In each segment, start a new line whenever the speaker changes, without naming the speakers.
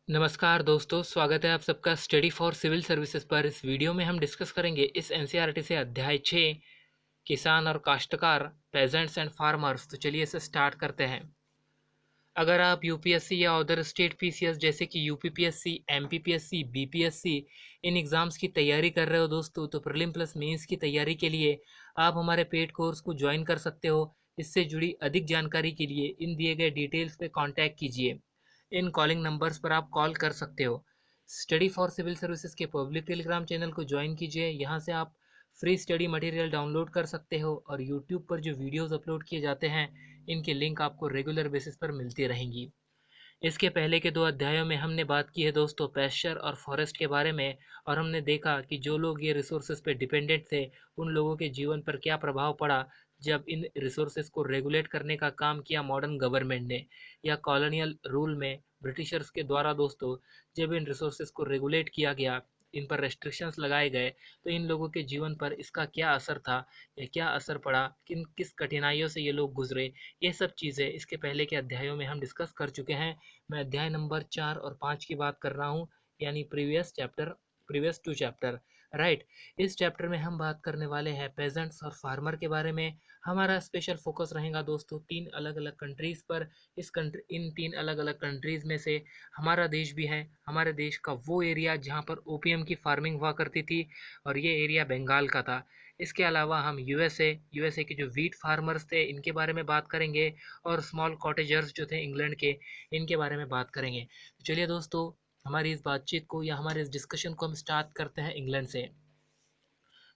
नमस्कार दोस्तों, स्वागत है आप सबका स्टडी फॉर सिविल सर्विसेज पर। इस वीडियो में हम डिस्कस करेंगे इस एनसीईआरटी से अध्याय 6 किसान और काश्तकार, पेजेंट्स एंड फार्मर्स। तो चलिए इसे स्टार्ट करते हैं। अगर आप यूपीएससी या अदर स्टेट पीसीएस जैसे कि यूपीपीएससी, एमपीपीएससी, बीपीएससी इन एग्ज़ाम्स की तैयारी कर रहे हो दोस्तों, तो प्रीलिम प्लस मेंस की तैयारी के लिए आप हमारे पेड कोर्स को ज्वाइन कर सकते हो। इससे जुड़ी अधिक जानकारी के लिए इन दिए गए डिटेल्स पे कांटेक्ट कीजिए। इन कॉलिंग नंबर्स पर आप कॉल कर सकते हो। स्टडी फॉर सिविल सर्विसेज के पब्लिक टेलीग्राम चैनल को ज्वाइन कीजिए। यहाँ से आप फ्री स्टडी मटेरियल डाउनलोड कर सकते हो और यूट्यूब पर जो वीडियोस अपलोड किए जाते हैं इनके लिंक आपको रेगुलर बेसिस पर मिलती रहेंगी। इसके पहले के 2 अध्यायों में हमने बात की है दोस्तों पैस्चर और फॉरेस्ट के बारे में, और हमने देखा कि जो लोग ये रिसोर्सेज पे डिपेंडेंट थे उन लोगों के जीवन पर क्या प्रभाव पड़ा जब इन रिसोर्सेज को रेगुलेट करने का काम किया मॉडर्न गवर्नमेंट ने, या कॉलोनियल रूल में ब्रिटिशर्स के द्वारा दोस्तों जब इन रिसोर्सेज को रेगुलेट किया गया, इन पर रेस्ट्रिक्शंस लगाए गए, तो इन लोगों के जीवन पर इसका क्या असर था या क्या असर पड़ा, किस कठिनाइयों से ये लोग गुजरे। ये सब चीज़ें इसके पहले के अध्यायों में हम डिस्कस कर चुके हैं। मैं अध्याय नंबर 4 और 5 की बात कर रहा हूँ, यानी प्रीवियस टू चैप्टर, राइट। इस चैप्टर में हम बात करने वाले हैं पेजेंट्स और फार्मर के बारे में। हमारा स्पेशल फोकस रहेगा दोस्तों 3 अलग अलग कंट्रीज़ पर। इन 3 अलग अलग कंट्रीज़ में से हमारा देश भी है। हमारे देश का वो एरिया जहाँ पर ओपीएम की फार्मिंग हुआ करती थी, और ये एरिया बंगाल का था। इसके अलावा हम यूएसए के जो वीट फार्मर्स थे इनके बारे में बात करेंगे, और स्मॉल कॉटेजर्स जो थे इंग्लैंड के, इनके बारे में बात करेंगे। तो चलिए दोस्तों, हमारी इस बातचीत को या हमारे इस डिस्कशन को हम स्टार्ट करते हैं इंग्लैंड से।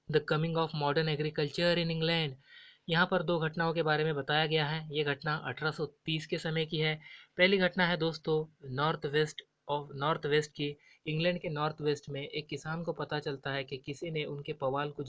The coming of modern agriculture in England. यहाँ पर 2 घटनाओं के बारे में बताया गया है। ये घटना 1830 के समय की है। पहली घटना है दोस्तों नॉर्थ वेस्ट की। इंग्लैंड के नॉर्थ वेस्ट में एक किसान को पता चलता है कि किसी ने उनके पुआल को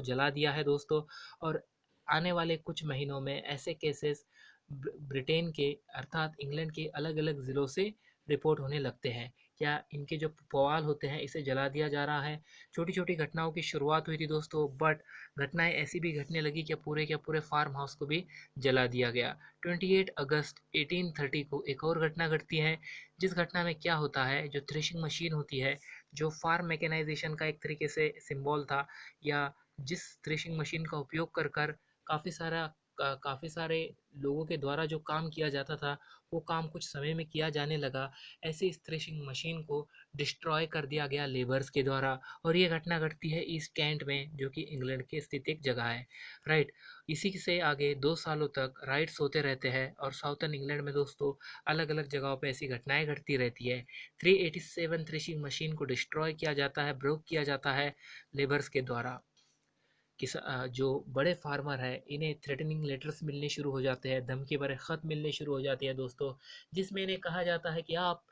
जला दिया है दोस्तों। और आने वाले कुछ महीनों में ऐसे केसेस ब्रिटेन के अर्थात इंग्लैंड के अलग अलग ज़िलों से रिपोर्ट होने लगते हैं। क्या इनके जो पुआल होते हैं इसे जला दिया जा रहा है। छोटी छोटी घटनाओं की शुरुआत हुई थी दोस्तों, बट घटनाएं ऐसी भी घटने लगी कि पूरे के पूरे फार्म हाउस को भी जला दिया गया। 28 अगस्त 1830 को एक और घटना घटती है, जिस घटना में क्या होता है, जो थ्रेशिंग मशीन होती है, जो फार्म मैकेनाइजेशन का एक तरीके से सिंबल था, या जिस थ्रेशिंग मशीन का उपयोग कर कर काफ़ी सारे लोगों के द्वारा जो काम किया जाता था वो काम कुछ समय में किया जाने लगा। ऐसे इस थ्रेशिंग मशीन को डिस्ट्रॉय कर दिया गया लेबर्स के द्वारा। और ये घटना घटती है ईस्ट कैंट में, जो कि इंग्लैंड की स्थित एक जगह है, राइट। इसी से आगे 2 सालों तक राइट्स होते रहते हैं, और साउथर्न इंग्लैंड में दोस्तों अलग अलग जगहों पे ऐसी घटनाएं घटती रहती है। 387 थ्रेशिंग मशीन को डिस्ट्रॉय किया जाता है, ब्रोक किया जाता है लेबर्स के द्वारा। जो बड़े फार्मर हैं इन्हें थ्रेटनिंग लेटर्स मिलने शुरू हो जाते हैं, धमकी भरे ख़त मिलने शुरू हो जाते हैं दोस्तों, जिसमें इन्हें कहा जाता है कि आप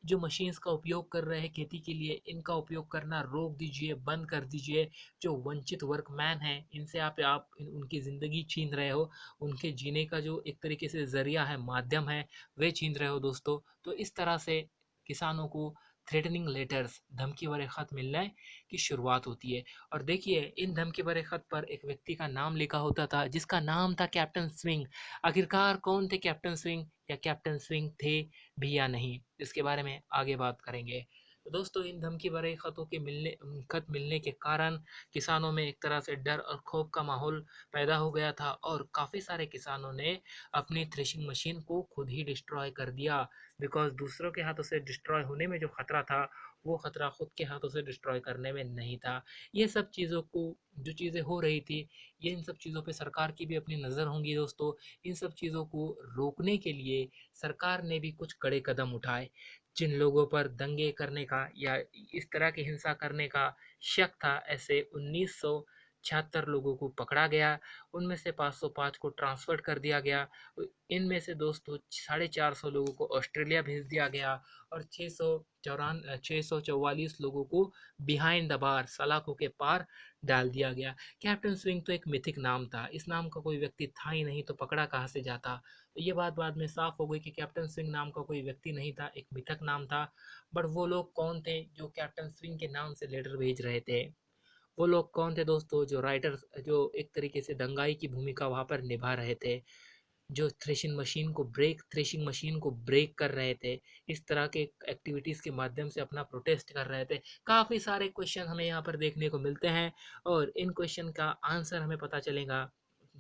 जो मशीन्स का उपयोग कर रहे हैं खेती के लिए, इनका उपयोग करना रोक दीजिए, बंद कर दीजिए। जो वंचित वर्कमैन हैं इनसे उनकी ज़िंदगी छीन रहे हो, उनके जीने का जो एक तरीके से ज़रिया है, माध्यम है, वे छीन रहे हो दोस्तों। तो इस तरह से किसानों को थ्रेटनिंग लेटर्स, धमकी भरे ख़त मिलने की शुरुआत होती है। और देखिए इन धमकी भरे ख़त पर एक व्यक्ति का नाम लिखा होता था, जिसका नाम था कैप्टन स्विंग। आखिरकार कौन थे कैप्टन स्विंग, या कैप्टन स्विंग थे भी या नहीं, इसके बारे में आगे बात करेंगे। तो दोस्तों इन धमकी भरे खत मिलने के कारण किसानों में एक तरह से डर और खौफ का माहौल पैदा हो गया था, और काफ़ी सारे किसानों ने अपनी थ्रेशिंग मशीन को खुद ही डिस्ट्रॉय कर दिया। बिकॉज दूसरों के हाथों से डिस्ट्रॉय होने में जो खतरा था, वो खतरा खुद के हाथों से डिस्ट्रॉय करने में नहीं था। ये सब चीज़ों को, जो चीज़ें हो रही थी, ये इन सब चीज़ों पे सरकार की भी अपनी नज़र होंगी दोस्तों। इन सब चीज़ों को रोकने के लिए सरकार ने भी कुछ कड़े कदम उठाए। जिन लोगों पर दंगे करने का या इस तरह की हिंसा करने का शक था, ऐसे 1976 लोगों को पकड़ा गया। उनमें से 505 को ट्रांसफ़र कर दिया गया। इनमें से दोस्तों 450 लोगों को ऑस्ट्रेलिया भेज दिया गया, और 644 लोगों को बिहाइंड द बार, सलाखों के पार डाल दिया गया। कैप्टन स्विंग तो एक मिथिक नाम था, इस नाम का कोई व्यक्ति था ही नहीं, तो पकड़ा कहाँ से जाता। तो ये बात बाद में साफ हो गई कि कैप्टन स्विंग नाम का कोई व्यक्ति नहीं था, एक मिथक नाम था। बट वो लोग कौन थे जो कैप्टन स्विंग के नाम से लेटर भेज रहे थे? वो लोग कौन थे दोस्तों? जो राइटर्स, जो एक तरीके से दंगाई की भूमिका वहाँ पर निभा रहे थे। जो थ्रेशिंग मशीन को ब्रेक कर रहे थे, इस तरह के एक्टिविटीज़ के माध्यम से अपना प्रोटेस्ट कर रहे थे। काफ़ी सारे क्वेश्चन हमें यहाँ पर देखने को मिलते हैं और इन क्वेश्चन का आंसर हमें पता चलेगा,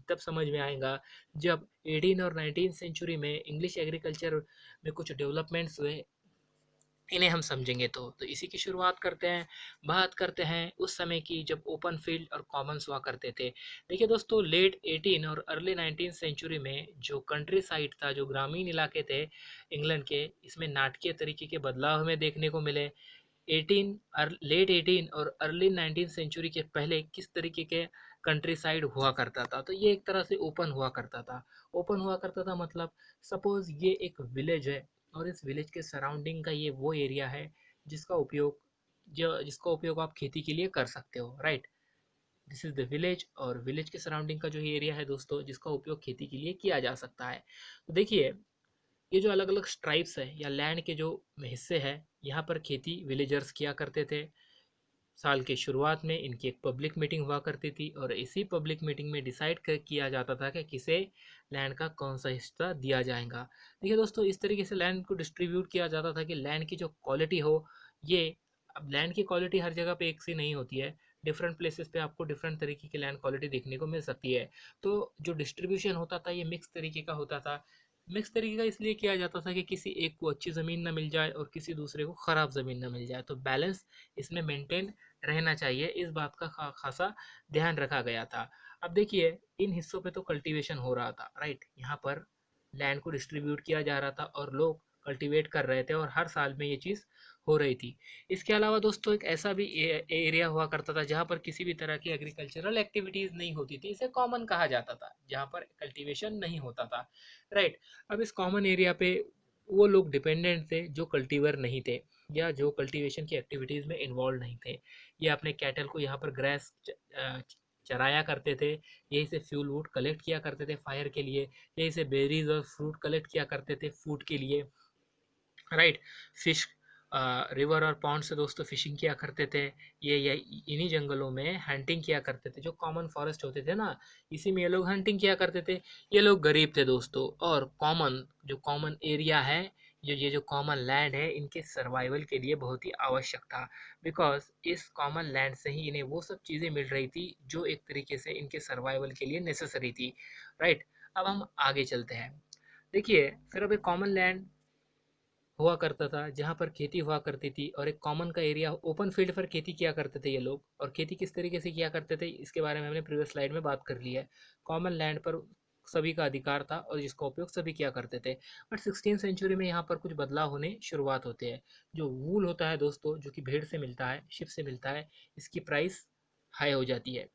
तब समझ में आएगा जब 18 और 19 सेंचुरी में इंग्लिश एग्रीकल्चर में कुछ डेवलपमेंट्स हुए, इन्हें हम समझेंगे। तो इसी की शुरुआत करते हैं। बात करते हैं उस समय की जब ओपन फील्ड और कॉमन्स हुआ करते थे। देखिए दोस्तों, लेट 18 और अर्ली 19 सेंचुरी में जो कंट्री साइड था, जो ग्रामीण इलाके थे इंग्लैंड के, इसमें नाटकीय तरीके के बदलाव हमें देखने को मिले। लेट 18 और अर्ली 19 सेंचुरी के पहले किस तरीके के कंट्री साइड हुआ करता था, तो ये एक तरह से ओपन हुआ करता था। ओपन हुआ करता था मतलब, सपोज ये एक विलेज है और इस विलेज के सराउंडिंग का ये वो एरिया है जिसका उपयोग आप खेती के लिए कर सकते हो, right. This is the village, और विलेज के सराउंडिंग का जो एरिया है दोस्तों, जिसका उपयोग खेती के लिए किया जा सकता है। तो देखिए, ये जो अलग अलग स्ट्राइप्स है या लैंड के जो हिस्से हैं, यहाँ पर खेती विलेजर्स किया करते थे। साल के शुरुआत में इनकी एक पब्लिक मीटिंग हुआ करती थी और इसी पब्लिक मीटिंग में डिसाइड किया जाता था कि किसे लैंड का कौन सा हिस्सा दिया जाएगा। देखिए दोस्तों, इस तरीके से लैंड को डिस्ट्रीब्यूट किया जाता था कि लैंड की जो क्वालिटी हो, ये, अब लैंड की क्वालिटी हर जगह पे एक सी नहीं होती है। डिफरेंट प्लेसेस पे आपको डिफरेंट तरीके की लैंड क्वालिटी देखने को मिल सकती है। तो जो डिस्ट्रीब्यूशन होता था, ये मिक्स तरीके का होता था। मिक्स तरीके का इसलिए किया जाता था कि किसी एक को अच्छी ज़मीन ना मिल जाए और किसी दूसरे को ख़राब ज़मीन ना मिल जाए, तो बैलेंस इसमें मेंटेन रहना चाहिए। इस बात का खासा ध्यान रखा गया था। अब देखिए, इन हिस्सों पे तो कल्टीवेशन हो रहा था, राइट। यहाँ पर लैंड को डिस्ट्रीब्यूट किया जा रहा था और लोग कल्टीवेट कर रहे थे और हर साल में ये चीज़ हो रही थी। इसके अलावा दोस्तों, एक ऐसा भी एरिया हुआ करता था जहाँ पर किसी भी तरह की एग्रीकल्चरल एक्टिविटीज़ नहीं होती थी। इसे कॉमन कहा जाता था, जहाँ पर कल्टीवेशन नहीं होता था, राइट। अब इस कॉमन एरिया पे वो लोग डिपेंडेंट थे जो कल्टीवर नहीं थे या जो कल्टीवेशन की एक्टिविटीज़ में इन्वॉल्व नहीं थे। ये अपने कैटल को यहाँ पर ग्रास चराया करते थे, यहीं से फ्यूल वूड कलेक्ट किया करते थे फायर के लिए, यहीं से बेरीज और फ्रूट कलेक्ट किया करते थे फूड के लिए, राइट। फिश, रिवर और पॉन्ड से दोस्तों फिशिंग किया करते थे। ये इन्हीं जंगलों में हंटिंग किया करते थे। जो कॉमन फॉरेस्ट होते थे ना, इसी में ये लोग हंटिंग किया करते थे। ये लोग गरीब थे दोस्तों, और कॉमन एरिया है, ये जो कॉमन लैंड है, इनके सर्वाइवल के लिए बहुत ही आवश्यक था। बिकॉज इस कॉमन लैंड से ही इन्हें वो सब चीज़ें मिल रही थी जो एक तरीके से इनके सर्वाइवल के लिए नेसेसरी थी, राइट। अब हम आगे चलते हैं। देखिए, फिर अब एक कॉमन लैंड हुआ करता था जहाँ पर खेती हुआ करती थी, और एक कॉमन का एरिया, ओपन फील्ड पर खेती किया करते थे ये लोग। और खेती किस तरीके से किया करते थे, इसके बारे में हमने प्रीवियस स्लाइड में बात कर ली है। कॉमन लैंड पर सभी का अधिकार था और जिसका उपयोग सभी किया करते थे। बट 16 सेंचुरी में यहाँ पर कुछ बदलाव होने शुरुआत होते हैं। जो वूल होता है दोस्तों, जो कि भेड़ से मिलता है, शिप से मिलता है, इसकी प्राइस हाई हो जाती है।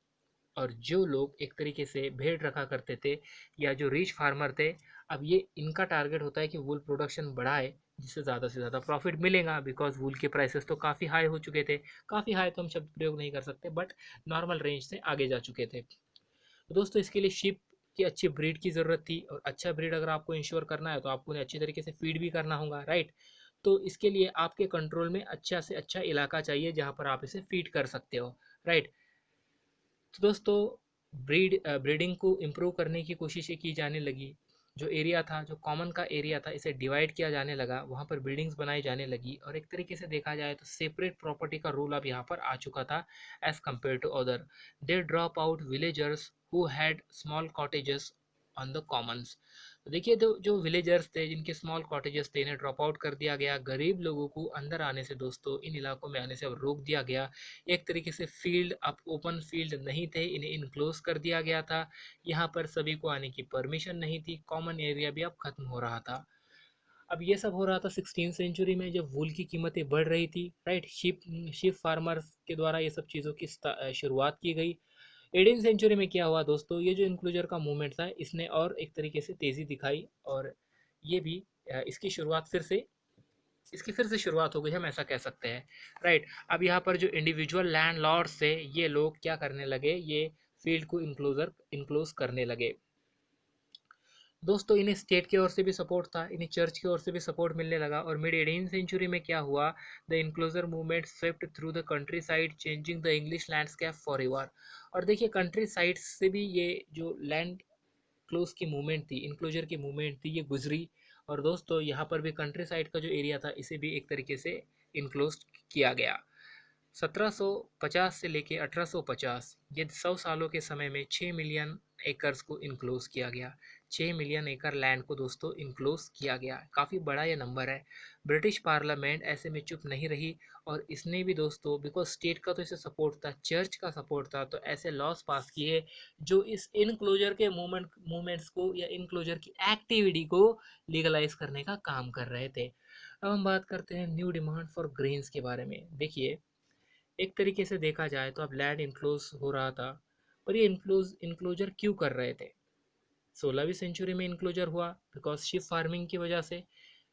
और जो लोग एक तरीके से भेड़ रखा करते थे या जो रिच फार्मर थे, अब ये इनका टारगेट होता है कि वूल प्रोडक्शन बढ़ाए, जिससे ज़्यादा से ज़्यादा प्रॉफिट मिलेगा। बिकॉज वूल के प्राइसेस तो काफ़ी हाई हो चुके थे। काफ़ी हाई तो हम शब्द प्रयोग नहीं कर सकते, बट नॉर्मल रेंज से आगे जा चुके थे। तो दोस्तों, इसके लिए शिप की अच्छी ब्रीड की ज़रूरत थी, और अच्छा ब्रीड अगर आपको इंश्योर करना है तो आपको उन्हें अच्छी तरीके से फीड भी करना होगा, राइट। तो इसके लिए आपके कंट्रोल में अच्छा से अच्छा इलाका चाहिए जहाँ पर आप इसे फीड कर सकते हो, राइट। तो दोस्तों, ब्रीडिंग को इम्प्रूव करने की कोशिशें की जाने लगी। जो एरिया था, जो कॉमन का एरिया था, इसे डिवाइड किया जाने लगा, वहाँ पर बिल्डिंग्स बनाई जाने लगी, और एक तरीके से देखा जाए तो सेपरेट प्रॉपर्टी का रूल अब यहाँ पर आ चुका था as compare to other. They drop out villagers who had small cottages on the commons. तो देखिए, जो विलेजर्स थे जिनके स्मॉल कॉटेजेस थे, इन्हें ड्रॉप आउट कर दिया गया। गरीब लोगों को अंदर आने से दोस्तों, इन इलाकों में आने से अब रोक दिया गया। एक तरीके से फील्ड, अब ओपन फील्ड नहीं थे, इन्हें इनक्लोज कर दिया गया था। यहाँ पर सभी को आने की परमिशन नहीं थी। कॉमन एरिया भी अब खत्म हो रहा था। अब ये सब हो रहा था 16 सेंचुरी में, जब वूल की कीमतें बढ़ रही थी, राइट। शिप फार्मर्स के द्वारा ये सब चीज़ों की शुरुआत की गई। 18 सेंचुरी में क्या हुआ दोस्तों, ये जो इंक्लूजर का मूवमेंट था, इसने और एक तरीके से तेज़ी दिखाई, और ये भी इसकी शुरुआत फिर से इसकी फिर से शुरुआत हो गई, हम ऐसा कह सकते हैं, राइट। अब यहाँ पर जो इंडिविजुअल लैंड लॉर्ड्स थे, ये लोग क्या करने लगे, ये फील्ड को इनक्लोज करने लगे। दोस्तों, इन्हें स्टेट की ओर से भी सपोर्ट था, इन्हें चर्च की ओर से भी सपोर्ट मिलने लगा। और मिड 18 सेंचुरी में क्या हुआ, the enclosure movement swept through the country side, changing the English landscape for ever. और देखिए, कंट्री साइड से भी ये जो लैंड क्लोज की मूवमेंट थी, इनक्लोजर की मूवमेंट थी, ये गुजरी। और दोस्तों यहाँ पर भी कंट्री साइड का जो एरिया था इसे भी एक तरीके से इनक्लोज किया गया। 1750 से लेके 1850 ये 100 सालों के समय में 6 मिलियन एकर्स को इनक्लोज किया गया। 6 मिलियन एकड़ लैंड को दोस्तों इनक्लोज किया गया। काफ़ी बड़ा ये नंबर है। ब्रिटिश पार्लियामेंट ऐसे में चुप नहीं रही और इसने भी दोस्तों, बिकॉज स्टेट का तो इसे सपोर्ट था, चर्च का सपोर्ट था, तो ऐसे लॉस पास किए जो इस इनक्लोजर के मूवमेंट्स को या इनक्लोजर की एक्टिविटी को लीगलाइज करने का काम कर रहे थे। अब हम बात करते हैं न्यू डिमांड फॉर ग्रेन्स के बारे में। देखिए, एक तरीके से देखा जाए तो अब लैंड इनक्लोज हो रहा था, पर ये इनक्लोजर क्यों कर रहे थे? 16वीं सेंचुरी में इनक्लोजर हुआ बिकॉज शिप फार्मिंग की वजह से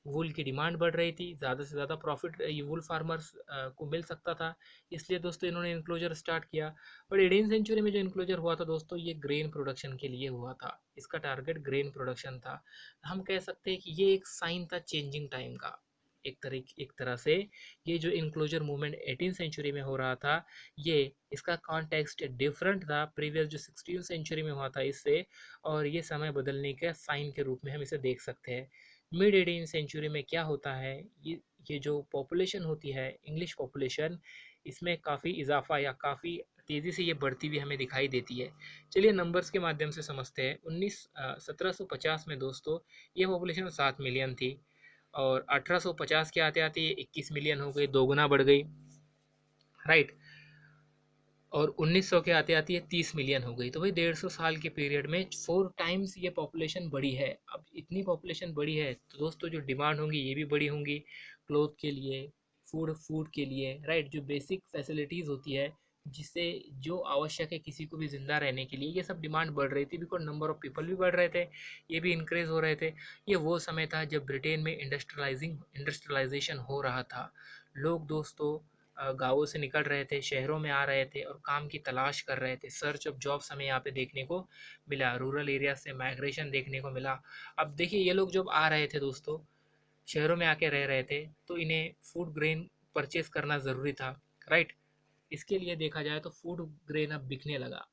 वूल की डिमांड बढ़ रही थी, ज़्यादा से ज़्यादा प्रॉफिट ये वूल फार्मर्स को मिल सकता था, इसलिए दोस्तों इन्होंने इनक्लोजर स्टार्ट किया। बट 18 सेंचुरी में जो इनक्लोजर हुआ था दोस्तों, ये ग्रेन प्रोडक्शन के लिए हुआ था। इसका टारगेट ग्रेन प्रोडक्शन था। हम कह सकते हैं कि ये एक साइन था चेंजिंग टाइम का। एक तरह से ये जो इनक्लोजर मूवमेंट 18 सेंचुरी में हो रहा था, ये इसका कॉन्टेक्स्ट डिफरेंट था प्रीवियस जो 16 सेंचुरी में हुआ था इससे, और ये समय बदलने के साइन के रूप में हम इसे देख सकते हैं। मिड 18 सेंचुरी में क्या होता है, ये जो पॉपुलेशन होती है, इंग्लिश पॉपुलेशन, इसमें काफ़ी इजाफा या काफ़ी तेज़ी से ये बढ़ती हुई हमें दिखाई देती है। चलिए नंबर्स के माध्यम से समझते हैं। 1750 में दोस्तों ये पॉपुलेशन 7 मिलियन थी, और 1850 के आते आते ये 21 मिलियन हो गई, दोगुना बढ़ गई, राइट। और 1900 के आते आते ये 30 मिलियन हो गई। तो भाई 150 साल के पीरियड में 4 टाइम्स ये पॉपुलेशन बढ़ी है। अब इतनी पॉपुलेशन बढ़ी है तो दोस्तों जो डिमांड होंगी ये भी बढ़ी होंगी, क्लोथ के लिए, फूड के लिए, राइट। जो बेसिक फैसिलिटीज़ होती है, जिससे जो आवश्यक है किसी को भी ज़िंदा रहने के लिए, ये सब डिमांड बढ़ रही थी, बिकॉज नंबर ऑफ़ पीपल भी बढ़ रहे थे, ये भी इंक्रीज़ हो रहे थे। ये वो समय था जब ब्रिटेन में इंडस्ट्रियलाइजेशन हो रहा था। लोग दोस्तों गाँवों से निकल रहे थे, शहरों में आ रहे थे और काम की तलाश कर रहे थे। सर्च ऑफ जॉब्स हमें यहाँ पे देखने को मिला, रूरल एरिया से माइग्रेशन देखने को मिला। अब देखिए, ये लोग जब आ रहे थे दोस्तों, शहरों में आके रह रहे थे, तो इन्हें फूड ग्रेन परचेज करना ज़रूरी था, राइट। इसके लिए देखा जाए तो फूड ग्रेन अब बिकने लगा।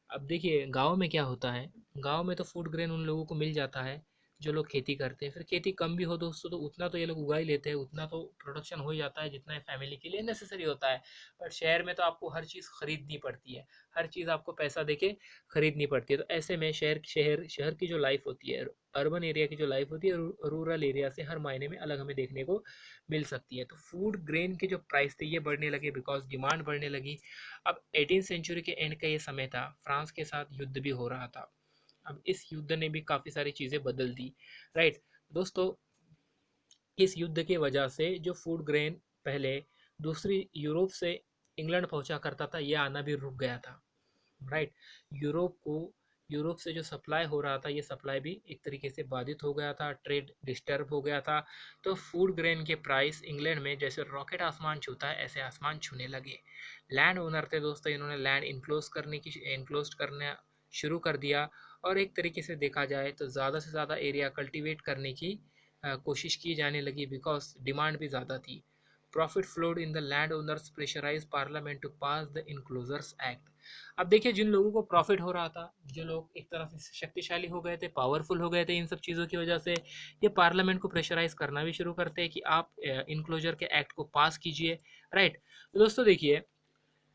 अब देखिए गाँव में क्या होता है, गाँव में तो फूड ग्रेन उन लोगों को मिल जाता है जो लोग खेती करते हैं। फिर खेती कम भी हो दोस्तों तो उतना तो ये लोग उगा ही लेते हैं, उतना तो प्रोडक्शन हो ही जाता है जितना फैमिली के लिए नेसेसरी होता है। पर शहर में तो आपको हर चीज़ खरीदनी पड़ती है, हर चीज़ आपको पैसा देके खरीदनी पड़ती है। तो ऐसे में शहर शहर शहर की जो लाइफ होती है, अर्बन एरिया की जो लाइफ होती है, रूरल एरिया से हर मायने में अलग हमें देखने को मिल सकती है। तो फूड ग्रेन के जो प्राइस थे ये बढ़ने लगे बिकॉज डिमांड बढ़ने लगी। अब 18 सेंचुरी के एंड का ये समय था, फ्रांस के साथ युद्ध भी हो रहा था। अब इस युद्ध ने भी काफ़ी सारी चीज़ें बदल दी, राइट। दोस्तों, इस युद्ध की वजह से जो फूड ग्रेन पहले दूसरी यूरोप से इंग्लैंड पहुंचा करता था, ये आना भी रुक गया था, राइट। यूरोप को यूरोप से जो सप्लाई हो रहा था, ये सप्लाई भी एक तरीके से बाधित हो गया था, ट्रेड डिस्टर्ब हो गया था। तो फूड ग्रेन के प्राइस इंग्लैंड में जैसे रॉकेट आसमान छूता है ऐसे आसमान छूने लगे। लैंड ओनर थे दोस्तों, इन्होंने लैंड इनक्लोज करना शुरू कर दिया, और एक तरीके से देखा जाए तो ज़्यादा से ज़्यादा एरिया कल्टीवेट करने की कोशिश की जाने लगी बिकॉज डिमांड भी ज़्यादा थी। Profit flowed in the land owners pressurise Parliament to pass the enclosures act. अब देखिए, जिन लोगों को प्रॉफिट हो रहा था, जो लोग एक तरह से शक्तिशाली हो गए थे, पावरफुल हो गए थे इन सब चीज़ों की वजह से, ये पार्लियामेंट को प्रेशराइज करना भी शुरू करते हैं कि आप इनक्लोजर के एक्ट को पास कीजिए, राइट। तो दोस्तों देखिए,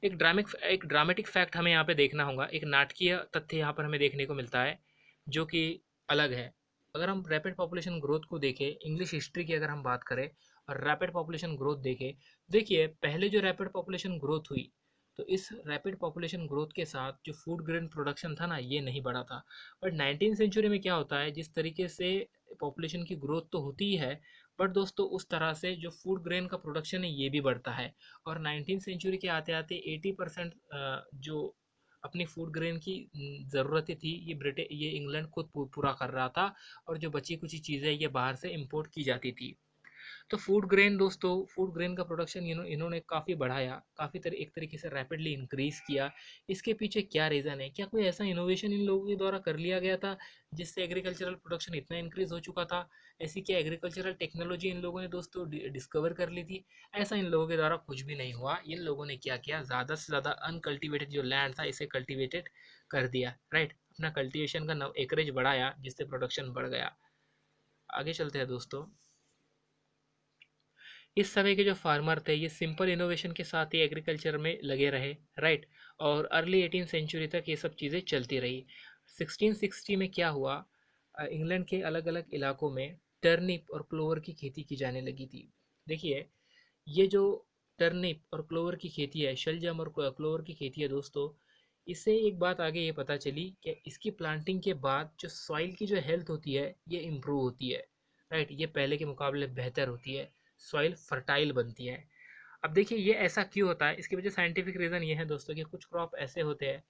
एक ड्रामेटिक फैक्ट हमें यहाँ पे देखना होगा, एक नाटकीय तथ्य यहाँ पर हमें देखने को मिलता है जो कि अलग है। अगर हम रैपिड पॉपुलेशन ग्रोथ को देखें, इंग्लिश हिस्ट्री की अगर हम बात करें और रैपिड पॉपुलेशन ग्रोथ देखें, देखिए पहले जो रैपिड पॉपुलेशन ग्रोथ हुई, तो इस रैपिड पॉपुलेशन ग्रोथ के साथ जो फूड ग्रेन प्रोडक्शन था ना, ये नहीं बढ़ा था। बट 19 सेंचुरी में क्या होता है, जिस तरीके से पॉपुलेशन की ग्रोथ तो होती ही है, बट दोस्तों उस तरह से जो फूड ग्रेन का प्रोडक्शन है ये भी बढ़ता है। और 19 सेंचुरी के आते आते 80% जो अपनी फूड ग्रेन की ज़रूरतें थी, ये इंग्लैंड खुद पूरा कर रहा था, और जो बची कुछ चीज़ें ये बाहर से इंपोर्ट की जाती थी। तो फूड ग्रेन दोस्तों, फूड ग्रेन का प्रोडक्शन इन्होंने काफ़ी बढ़ाया, एक तरीके से रैपिडली इंक्रीज़ किया। इसके पीछे क्या रीज़न है? क्या कोई ऐसा इनोवेशन इन लोगों के द्वारा कर लिया गया था जिससे एग्रीकल्चरल प्रोडक्शन इतना इंक्रीज़ हो चुका था? ऐसी क्या एग्रीकल्चरल टेक्नोलॉजी इन लोगों ने दोस्तों डिस्कवर कर ली थी? ऐसा इन लोगों के द्वारा कुछ भी नहीं हुआ। इन लोगों ने क्या किया, ज़्यादा से ज़्यादा अनकल्टिवेटेड जो लैंड था इसे कल्टिवेटेड कर दिया, राइट। अपना कल्टीवेशन का एकरेज बढ़ाया, जिससे प्रोडक्शन बढ़ गया। आगे चलते हैं दोस्तों। इस समय के जो फार्मर थे ये सिंपल इनोवेशन के साथ ही एग्रीकल्चर में लगे रहे, राइट। और अर्ली 18 सेंचुरी तक ये सब चीज़ें चलती रही। 1660 में क्या हुआ, इंग्लैंड के अलग अलग इलाकों में टर्निप और क्लोवर की खेती की जाने लगी थी। देखिए, ये जो टर्निप और क्लोवर की खेती है, शलजम और क्लोवर की खेती है दोस्तों, इससे एक बात आगे ये पता चली कि इसकी प्लांटिंग के बाद जो सॉइल की जो हेल्थ होती है ये इम्प्रूव होती है, राइट। ये पहले के मुकाबले बेहतर होती है, सॉइल फर्टाइल बनती है। अब देखिए ये ऐसा क्यों होता है, इसके वजह साइंटिफिक रीज़न ये है दोस्तों कि कुछ क्रॉप ऐसे होते हैं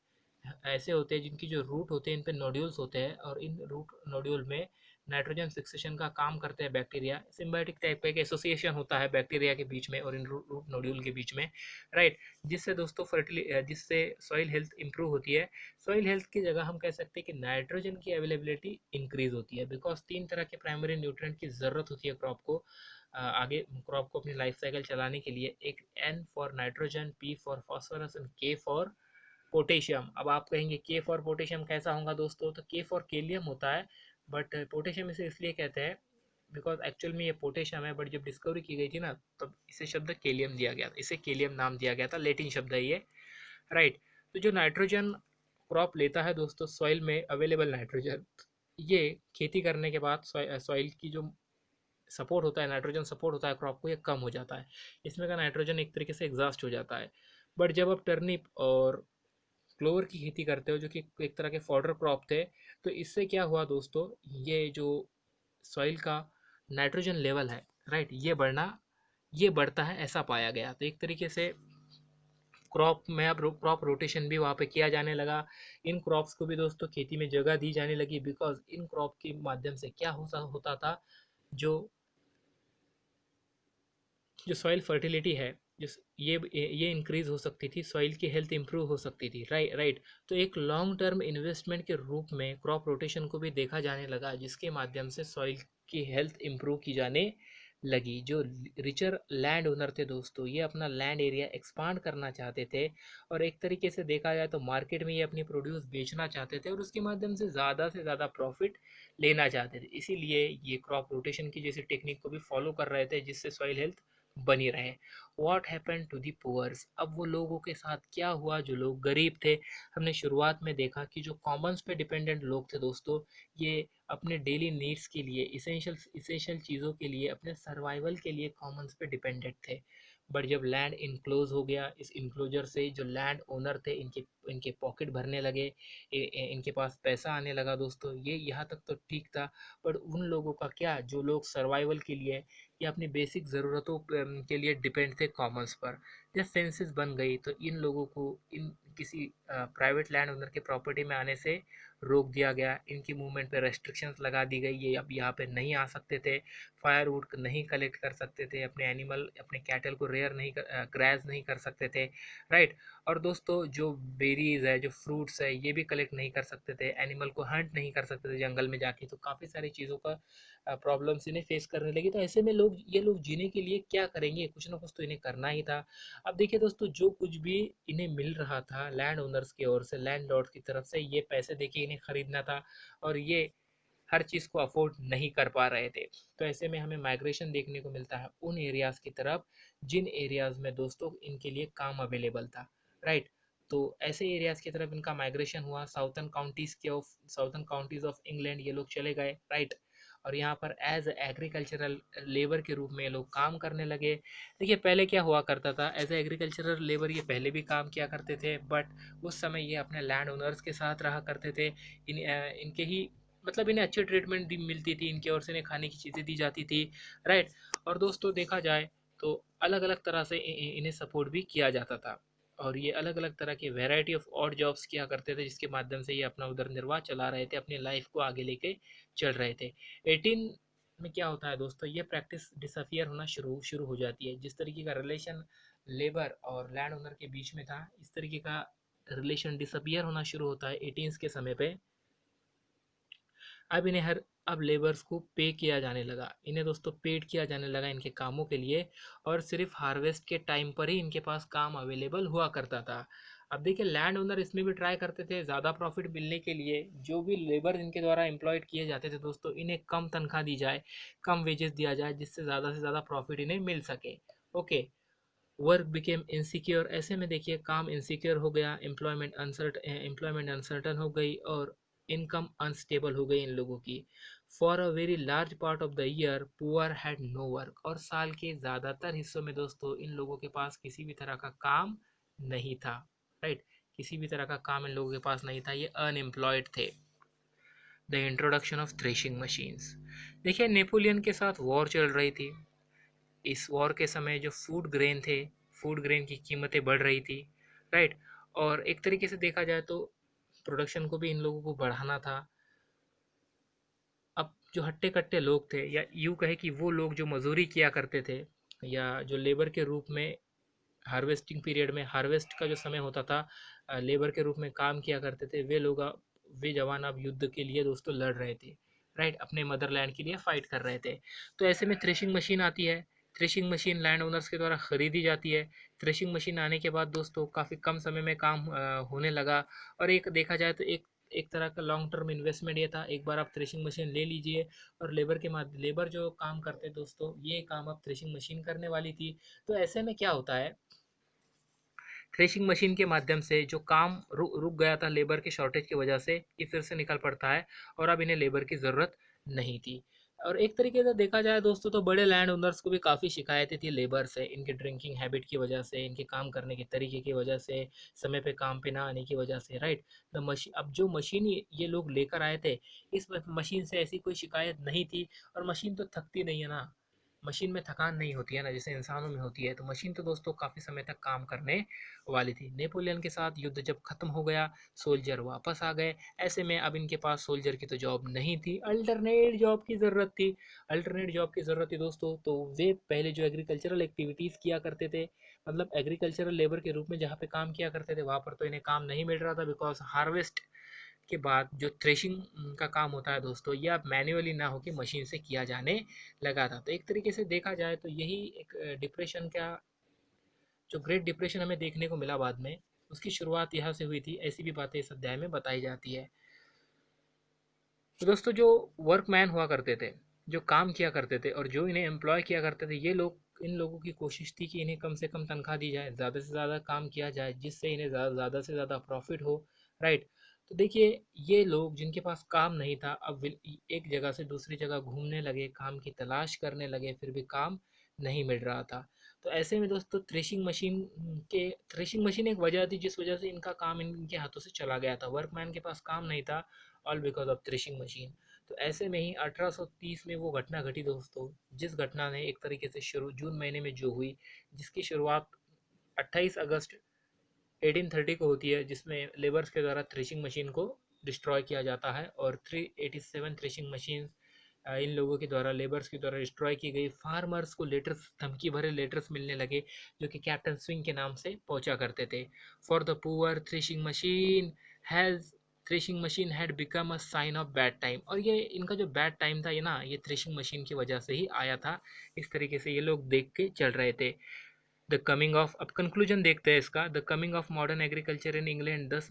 जिनकी जो रूट होते हैं इन पे नोड्यूल्स होते हैं, और इन रूट नोड्यूल में नाइट्रोजन फिक्सेशन का काम करते हैं बैक्टीरिया। सिम्बायोटिक टाइप का एक एसोसिएशन होता है बैक्टीरिया के बीच में और इन रूट नोड्यूल के बीच में, राइट। जिससे दोस्तों जिससे सॉइल हेल्थ इंप्रूव होती है। सॉइल हेल्थ की जगह हम कह सकते हैं कि नाइट्रोजन की अवेलेबिलिटी इंक्रीज होती है, बिकॉज 3 तरह के प्राइमरी न्यूट्रिएंट की ज़रूरत होती है क्रॉप को, आगे क्रॉप को अपनी लाइफ साइकिल चलाने के लिए। एक N for nitrogen, P for phosphorus and K for potassium. अब आप कहेंगे के फॉर पोटेशियम कैसा होगा दोस्तों, तो के फॉर केलियम होता है, बट पोटेशियम इसे इसलिए कहते हैं बिकॉज एक्चुअल में ये पोटेशियम है, बट जब डिस्कवरी की गई थी ना तब इसे शब्द केलियम दिया गया था, इसे केलियम नाम दिया गया था, लेटिन शब्द है ये, राइट। तो जो नाइट्रोजन क्रॉप लेता है दोस्तों, सॉइल में अवेलेबल नाइट्रोजन, ये खेती करने के बाद सॉइल की जो सपोर्ट होता है, नाइट्रोजन सपोर्ट होता है क्रॉप को, ये कम हो जाता है। इसमें का नाइट्रोजन एक तरीके से एग्जॉस्ट हो जाता है। बट जब आप टर्निप और क्लोवर की खेती करते हो, जो कि एक तरह के फॉडर क्रॉप थे, तो इससे क्या हुआ दोस्तों, ये जो सॉइल का नाइट्रोजन लेवल है, राइट, ये बढ़ता है, ऐसा पाया गया। तो एक तरीके से क्रॉप में अब क्रॉप रोटेशन भी वहाँ पे किया जाने लगा। इन क्रॉप्स को भी दोस्तों खेती में जगह दी जाने लगी, बिकॉज इन क्रॉप के माध्यम से क्या होता था, जो जो सॉइल फर्टिलिटी है, जिस ये इंक्रीज हो सकती थी, सॉइल की हेल्थ इंप्रूव हो सकती थी, राइट राइट। तो एक लॉन्ग टर्म इन्वेस्टमेंट के रूप में क्रॉप रोटेशन को भी देखा जाने लगा, जिसके माध्यम से सॉइल की हेल्थ इंप्रूव की जाने लगी। जो रिचर लैंड ओनर थे दोस्तों, ये अपना लैंड एरिया एक्सपांड करना चाहते थे, और एक तरीके से देखा जाए तो मार्केट में ये अपनी प्रोड्यूस बेचना चाहते थे, और उसके माध्यम से ज़्यादा प्रॉफिट लेना चाहते थे। इसीलिए ये क्रॉप रोटेशन की जैसी टेक्निक को भी फॉलो कर रहे थे, जिससे सॉइल हेल्थ बनी रहे। What happen to the poors, अब वो लोगों के साथ क्या हुआ जो लोग गरीब थे। हमने शुरुआत में देखा कि जो कॉमन्स पे डिपेंडेंट लोग थे दोस्तों, ये अपने डेली नीड्स के लिए, इसेंशियल चीज़ों के लिए, अपने सर्वाइवल के लिए कॉमन्स पे डिपेंडेंट थे। बट जब लैंड इनक्लोज हो गया, इस इनक्लोजर से जो लैंड ओनर थे, इनके इनके पॉकेट भरने लगे, इनके पास पैसा आने लगा दोस्तों। ये यहाँ तक तो ठीक था, पर उन लोगों का क्या, जो लोग सर्वाइवल के लिए या अपनी बेसिक ज़रूरतों के लिए डिपेंड थे कॉमन्स पर। जब फेंसेस बन गई तो इन लोगों को इन किसी प्राइवेट लैंड ओनर के प्रॉपर्टी में आने से रोक दिया गया, इनकी मूवमेंट पे रेस्ट्रिक्शंस लगा दी गई, ये अब यहाँ पे नहीं आ सकते थे, फायरवुड नहीं कलेक्ट कर सकते थे, अपने कैटल को ग्रैज नहीं कर सकते थे, राइट। और दोस्तों जो बेरीज है, जो फ्रूट्स है, ये भी कलेक्ट नहीं कर सकते थे, एनिमल को हंट नहीं कर सकते थे जंगल में जाके। तो काफ़ी सारी चीज़ों का प्रॉब्लम्स इन्हें फेस करने लगी। तो ऐसे में ये लोग जीने के लिए क्या करेंगे, कुछ ना कुछ तो इन्हें करना ही था। अब देखिए दोस्तों, जो कुछ भी इन्हें मिल रहा था लैंड ओनर्स की ओर से, लैंड लॉर्ड की तरफ से, ये पैसे देके इन्हें खरीदना था, और ये हर चीज़ को अफोर्ड नहीं कर पा रहे थे। तो ऐसे में हमें माइग्रेशन देखने को मिलता है उन एरियाज़ की तरफ जिन एरियाज़ में दोस्तों इनके लिए काम अवेलेबल था, राइट। तो ऐसे एरियाज़ की तरफ इनका माइग्रेशन हुआ। साउथर्न काउंटीज़ ऑफ इंग्लैंड ये लोग चले गए, राइट। और यहाँ पर एज एग्रीकल्चरल लेबर के रूप में ये लोग काम करने लगे। देखिए पहले क्या हुआ करता था, एज एग्रीकल्चरल लेबर ये पहले भी काम किया करते थे, बट उस समय ये अपने लैंड ओनर्स के साथ रहा करते थे। इनके ही मतलब इन्हें अच्छी ट्रीटमेंट भी मिलती थी, इनकी ओर से इन्हें खाने की चीज़ें दी जाती थी, राइट। और दोस्तों देखा जाए तो अलग अलग तरह से इन्हें सपोर्ट भी किया जाता था, और ये अलग अलग तरह की वैरायटी ऑफ ऑड जॉब्स किया करते थे, जिसके माध्यम से ये अपना उधर निर्वाह चला रहे थे, अपनी लाइफ को आगे लेके चल रहे थे। 18 में क्या होता है दोस्तों, ये प्रैक्टिस डिसअपियर होना शुरू शुरू हो जाती है। जिस तरीके का रिलेशन लेबर और लैंड ओनर के बीच में था, इस तरीके का रिलेशन डिसअपियर होना शुरू होता है 18 के समय पे। अब इन्हें हर अब लेबर्स को पे किया जाने लगा, इन्हें दोस्तों पेड किया जाने लगा इनके कामों के लिए, और सिर्फ हार्वेस्ट के टाइम पर ही इनके पास काम अवेलेबल हुआ करता था। अब देखिए लैंड ओनर इसमें भी ट्राई करते थे ज़्यादा प्रॉफिट मिलने के लिए, जो भी लेबर इनके द्वारा एम्प्लॉयड किए जाते थे दोस्तों, इन्हें कम तनख्वाह दी जाए, कम वेजेस दिया जाए, जिससे ज़्यादा से ज़्यादा प्रॉफिट इन्हें मिल सके। ओके। वर्क बिकेम इनसिक्योर, ऐसे में देखिए काम इनसिक्योर हो गया, एम्प्लॉयमेंट अनसर्टन हो गई और इनकम अनस्टेबल हो गई इन लोगों की। For a very large part of the year poor had no work, और साल के ज़्यादातर हिस्सों में दोस्तों इन लोगों के पास किसी भी तरह का काम नहीं था। राइट, किसी भी तरह का काम इन लोगों के पास नहीं था, ये अनएम्प्लॉयड थे। The introduction of threshing machines, देखिए नेपोलियन के साथ वॉर चल रही थी। इस वॉर के समय जो फूड ग्रेन की कीमतें बढ़ रही थी। राइट, और एक तरीके से देखा जाए तो प्रोडक्शन को भी इन लोगों को बढ़ाना था। अब जो हट्टे कट्टे लोग थे, या यूँ कहे कि वो लोग जो मजदूरी किया करते थे, या जो लेबर के रूप में हार्वेस्टिंग पीरियड में, हार्वेस्ट का जो समय होता था, लेबर के रूप में काम किया करते थे, वे जवान अब युद्ध के लिए दोस्तों लड़ रहे थे। राइट, अपने मदरलैंड के लिए फाइट कर रहे थे। तो ऐसे में थ्रेशिंग मशीन आती है। थ्रेशिंग मशीन लैंड ओनर्स के द्वारा खरीदी जाती है। थ्रेशिंग मशीन आने के बाद दोस्तों काफ़ी कम समय में काम होने लगा। और एक देखा जाए तो एक एक तरह का लॉन्ग टर्म इन्वेस्टमेंट ये था, एक बार आप थ्रेशिंग मशीन ले लीजिए, और लेबर जो काम करते दोस्तों, ये काम अब थ्रेशिंग मशीन करने वाली थी। तो ऐसे में क्या होता है, थ्रेशिंग मशीन के माध्यम से जो काम रुक गया था लेबर की शॉर्टेज की वजह से, ये फिर से निकल पड़ता है, और अब इन्हें लेबर की ज़रूरत नहीं थी। और एक तरीके से देखा जाए दोस्तों तो बड़े लैंड ओनर्स को भी काफ़ी शिकायतें थी लेबर से, इनके ड्रिंकिंग हैबिट की वजह से, इनके काम करने के तरीके की वजह से, समय पे काम पे ना आने की वजह से। राइट, द मशीन, अब जो मशीन ये लोग लेकर आए थे, इस मशीन से ऐसी कोई शिकायत नहीं थी। और मशीन तो थकती नहीं है ना, मशीन में थकान नहीं होती है ना, जैसे इंसानों में होती है। तो मशीन तो दोस्तों काफ़ी समय तक काम करने वाली थी। नेपोलियन के साथ युद्ध जब खत्म हो गया, सोल्जर वापस आ गए। ऐसे में अब इनके पास सोल्जर की तो जॉब नहीं थी, अल्टरनेट जॉब की ज़रूरत थी। अल्टरनेट जॉब की ज़रूरत थी दोस्तों, तो वे पहले जो एग्रीकल्चरल एक्टिविटीज़ किया करते थे, मतलब एग्रीकल्चरल लेबर के रूप में जहाँ पे काम किया करते थे, वहाँ पर तो इन्हें काम नहीं मिल रहा था, बिकॉज हार्वेस्ट के बाद जो थ्रेशिंग का काम होता है दोस्तों, ये अब मैन्युअली ना होकर मशीन से किया जाने लगा था। तो एक तरीके से देखा जाए तो यही एक डिप्रेशन का, जो ग्रेट डिप्रेशन हमें देखने को मिला बाद में, उसकी शुरुआत यहाँ से हुई थी। ऐसी भी बातें इस अध्याय में बताई जाती है। तो दोस्तों जो वर्कमैन हुआ करते थे, जो काम किया करते थे और जो इन्हें एम्प्लॉय किया करते थे, ये लोग, इन लोगों की कोशिश थी कि इन्हें कम से कम तनख्वाह दी जाए, ज़्यादा से ज़्यादा काम किया जाए, जिससे इन्हें ज़्यादा से ज़्यादा प्रॉफिट हो। राइट, तो देखिए ये लोग जिनके पास काम नहीं था, अब एक जगह से दूसरी जगह घूमने लगे, काम की तलाश करने लगे, फिर भी काम नहीं मिल रहा था। तो ऐसे में दोस्तों थ्रेशिंग मशीन एक वजह थी जिस वजह से इनका काम इनके हाथों से चला गया था। वर्कमैन के पास काम नहीं था, all because of threshing machine. तो ऐसे में ही 1830 में वो घटना घटी दोस्तों, जिस घटना ने एक तरीके से शुरू जून महीने में जो हुई, जिसकी शुरुआत 28 अगस्त 1830 को होती है, जिसमें लेबर्स के द्वारा थ्रेशिंग मशीन को डिस्ट्रॉय किया जाता है, और 387 थ्रेशिंग मशीन इन लोगों के द्वारा, लेबर्स के द्वारा डिस्ट्रॉय की गई। फार्मर्स को लेटर्स, धमकी भरे लेटर्स मिलने लगे, जो कि कैप्टन स्विंग के नाम से पहुंचा करते थे। For the poor has threshing machine had become a sign of bad time, और ये इनका जो बैड टाइम था, ये ना, ये थ्रेशिंग मशीन की वजह से ही आया था। इस तरीके से ये लोग देख के चल रहे थे। द कमिंग ऑफ, अब कंक्लूजन देखते हैं इसका। The coming of modern agriculture in England दस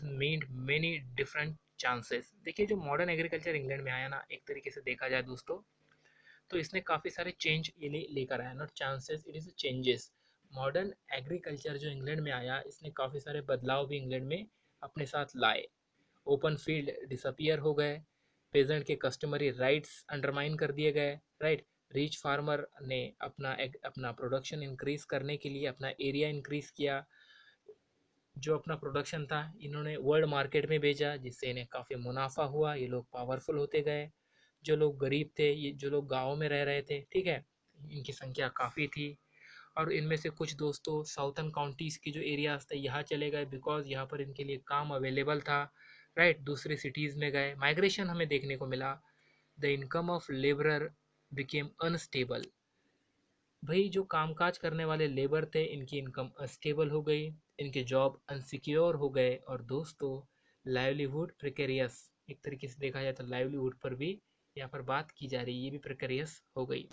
मेड मेनी डिफरेंट चांसेस, देखिए जो मॉडर्न एग्रीकल्चर इंग्लैंड में आया ना, एक तरीके से देखा जाए दोस्तों, तो इसने काफ़ी सारे चेंज लेकर आया, not chances, it is changes. Modern agriculture जो इंग्लैंड में आया, इसने काफ़ी सारे बदलाव भी इंग्लैंड में अपने साथ लाए। ओपन फील्ड डिसअपियर हो गए, पेजेंट के कस्टमरी राइट्स अंडरमाइन कर दिए गए। राइट, रिच फार्मर ने अपना प्रोडक्शन इंक्रीज करने के लिए अपना एरिया इंक्रीज किया। जो अपना प्रोडक्शन था इन्होंने वर्ल्ड मार्केट में भेजा, जिससे इन्हें काफ़ी मुनाफा हुआ, ये लोग पावरफुल होते गए। जो लोग गरीब थे, ये जो लोग गाँव में रह रहे थे, ठीक है, इनकी संख्या काफ़ी थी। और इनमें से कुछ दोस्तों साउथर्न काउंटीज़ के जो एरियाज थे, यहाँ चले गए, बिकॉज यहाँ पर इनके लिए काम अवेलेबल था। राइट, दूसरी सिटीज़ में गए, माइग्रेशन हमें देखने को मिला। The income of labourer became unstable, भाई जो कामकाज करने वाले लेबर थे, इनकी इनकम अनस्टेबल हो गई, इनके जॉब अनसिक्योर हो गए, और दोस्तों लाइवलीहुड प्रिकेरियस, एक तरीके से देखा जाए तो लाइवलीहुड पर भी यहाँ पर बात की जा रही है, ये भी प्रिकेरियस हो गई।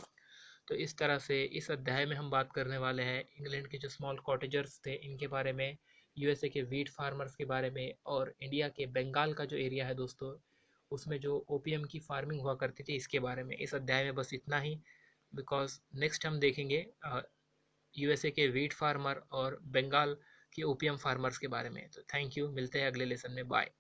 तो इस तरह से इस अध्याय में हम बात करने वाले हैं इंग्लैंड के जो स्मॉल कॉटेजर्स थे, इनके बारे में, यूएसए के वीट फार्मर्स के बारे में, और इंडिया के बंगाल का जो एरिया है दोस्तों, उसमें जो ओपीएम की फार्मिंग हुआ करती थी, इसके बारे में। इस अध्याय में बस इतना ही, बिकॉज नेक्स्ट हम देखेंगे यूएसए के वीट फार्मर और बंगाल के ओपीएम फार्मर्स के बारे में। तो थैंक यू, मिलते हैं अगले लेसन में, बाय।